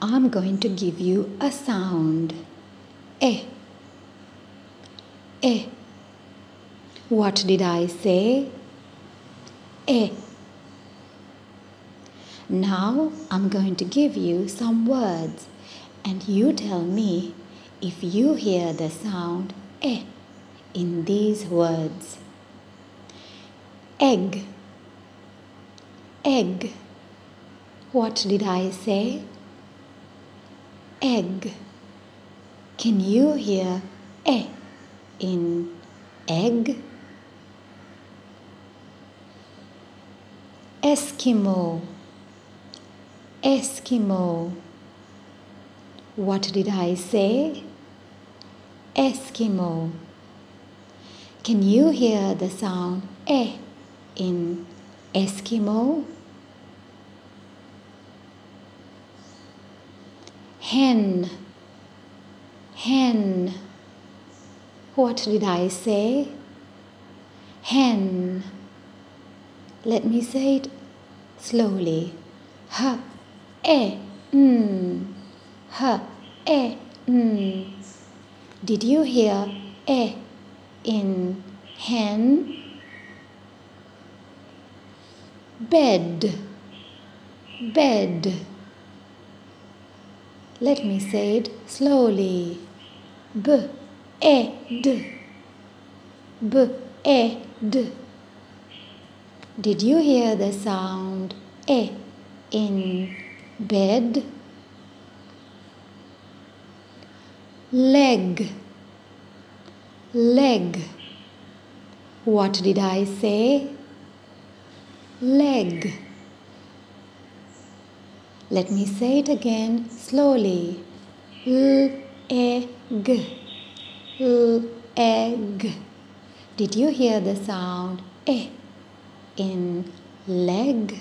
I'm going to give you a sound. E. E. What did I say? E. Now I'm going to give you some words and you tell me if you hear the sound E in these words. Egg. Egg. What did I say? Egg. Can you hear E in egg? Eskimo. Eskimo. What did I say? Eskimo. Can you hear the sound E in Eskimo? Hen. Hen. What did I say? Hen. Let me say it slowly. H, E, N. H, E, N. Did you hear E in hen? Bed. Bed. Let me say it slowly. B, E, D. B, E, D. Did you hear the sound E in bed? Leg. Leg. What did I say? Leg. Let me say it again slowly. Leg. Leg. Did you hear the sound E in leg?